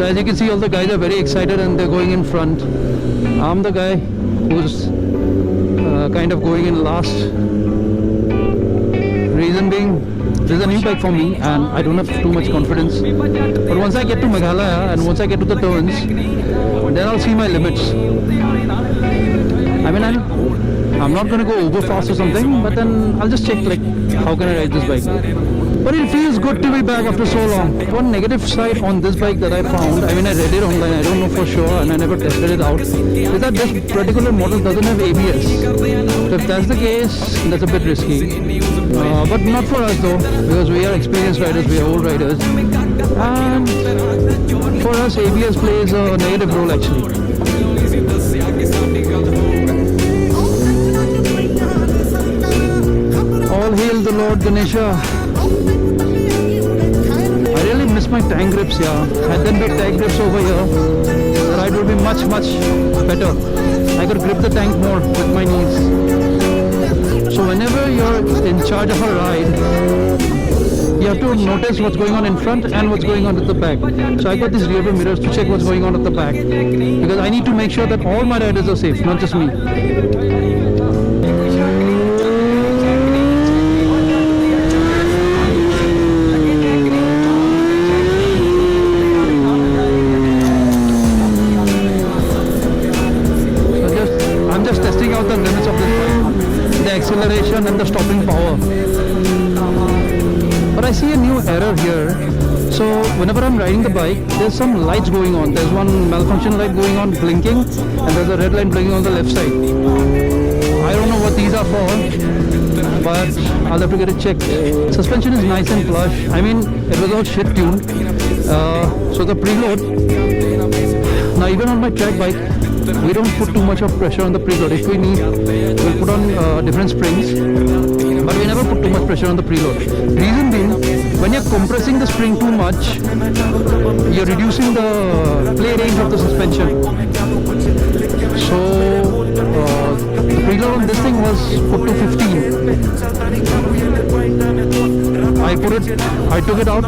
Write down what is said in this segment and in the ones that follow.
So as you can see, all the guys are very excited and they're going in front. I'm the guy who's kind of going in last. Reason being, this is a new bike for me and I don't have too much confidence. But once I get to Meghalaya and once I get to the turns, then I'll see my limits. I mean, I'm not going to go over fast or something, but then I'll just check like how can I ride this bike. But it feels good to be back after so long. One negative side on this bike that I found, I mean I read it online, I don't know for sure and I never tested it out, is that this particular model doesn't have ABS. So if that's the case, that's a bit risky. But not for us though, because we are experienced riders, we are old riders. And for us ABS plays a negative role actually. All hail the Lord Ganesha. I really miss my tank grips, yeah. Had them big tank grips over here, the ride would be much better. I could grip the tank more with my knees. So whenever you're in charge of a ride, you have to notice what's going on in front and what's going on at the back. So I got these rear view mirrors to check what's going on at the back, because I need to make sure that all my riders are safe, not just me. Out the limits of this bike, the acceleration and the stopping power. But I see a new error here. So whenever I'm riding the bike, there's some lights going on. There's one malfunction light going on blinking and there's a red line blinking on the left side. I don't know what these are for, but I'll have to get it checked. Suspension is nice and plush. I mean, it was all shit tuned. So the preload, now even on my track bike, we don't put too much of pressure on the preload. If we need, we'll put on different springs, but we never put too much pressure on the preload. Reason being, when you're compressing the spring too much, you're reducing the play range of the suspension. So the preload on this thing was put to 15. I took it out,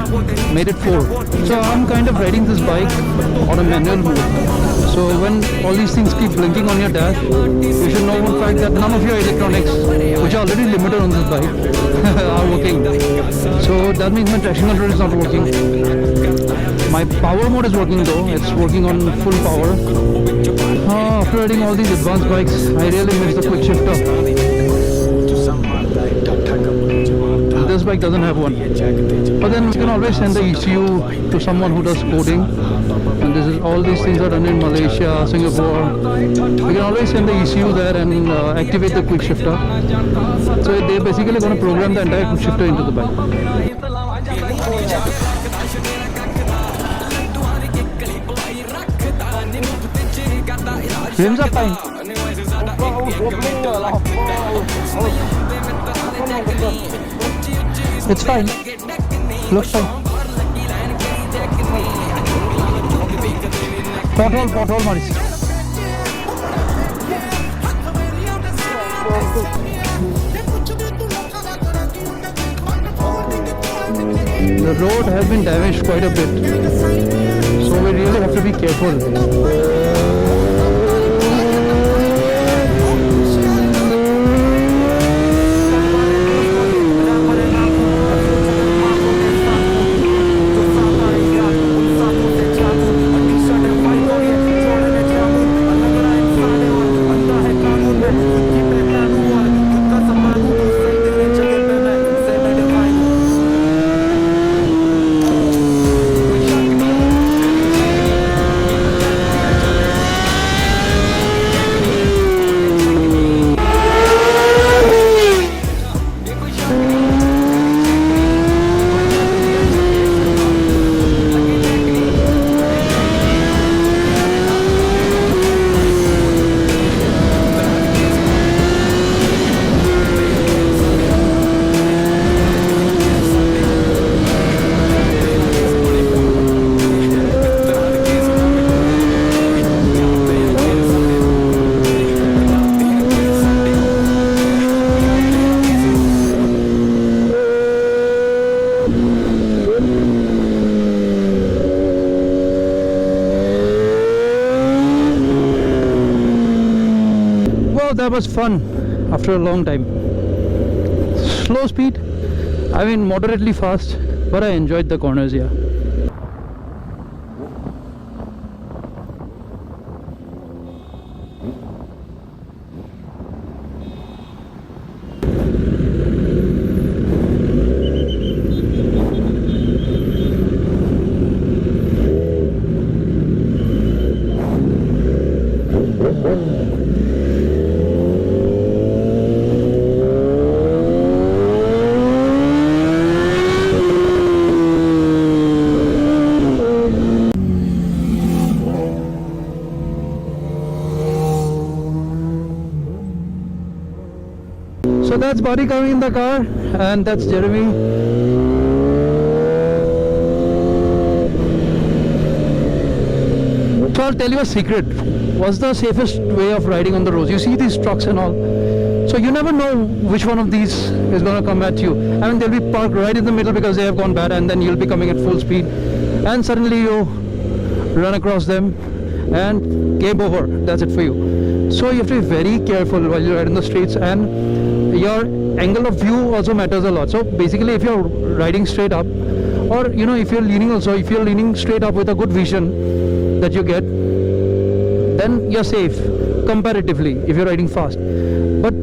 made it 4. So I'm kind of riding this bike on a manual mode. So when all these things keep blinking on your dash, you should know one fact that none of your electronics, which are already limited on this bike, are working. So that means my traction control is not working. My power mode is working though, it's working on full power. After riding all these advanced bikes, I really miss the quick shifter. This bike doesn't have one. But then we can always send the ECU to someone who does coding. And all these things are done in Malaysia, Singapore. We can always send the ECU there and activate the quick shifter. So they're basically going to program the entire quick shifter into the bike. Rims are fine. It's fine. Looks fine. Pothole Maris. The road has been damaged quite a bit, so we really have to be careful. was fun after a long time. Slow speed, I mean moderately fast, but I enjoyed the corners here. So that's Buddy coming in the car, and that's Jeremy. So I'll tell you a secret. What's the safest way of riding on the roads? You see these trucks and all. So you never know which one of these is going to come at you. I mean, they'll be parked right in the middle because they have gone bad, and then you'll be coming at full speed, and suddenly you run across them, and game over. That's it for you. So you have to be very careful while you ride in the streets, and your angle of view also matters a lot. So basically, if you're riding straight up, or if you're leaning straight up with a good vision that you get, then you're safe comparatively if you're riding fast. But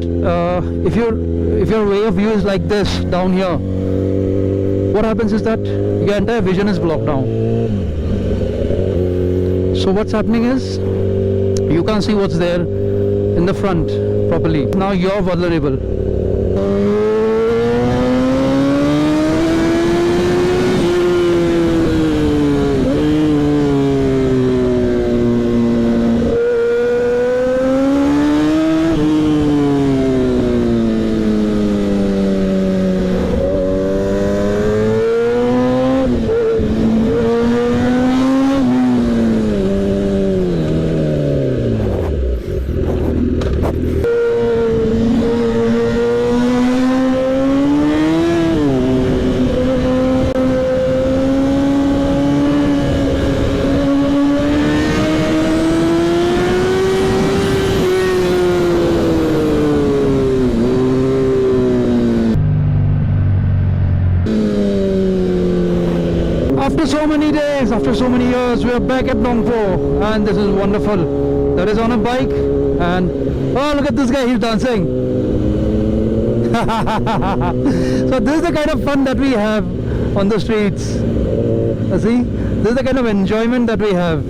if your way of view is like this down here, what happens is that your entire vision is blocked down. So what's happening is you can't see what's there in the front properly. Now you're vulnerable. After so many days, after so many years, we are back at Nongpo, and this is wonderful. That is on a bike, and oh, look at this guy, he's dancing. So this is the kind of fun that we have on the streets. See, this is the kind of enjoyment that we have.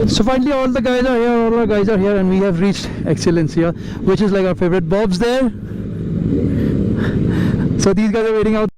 So finally all the guys are here, and we have reached Excellence here, which is like our favorite. Bob's there. So these guys are waiting out.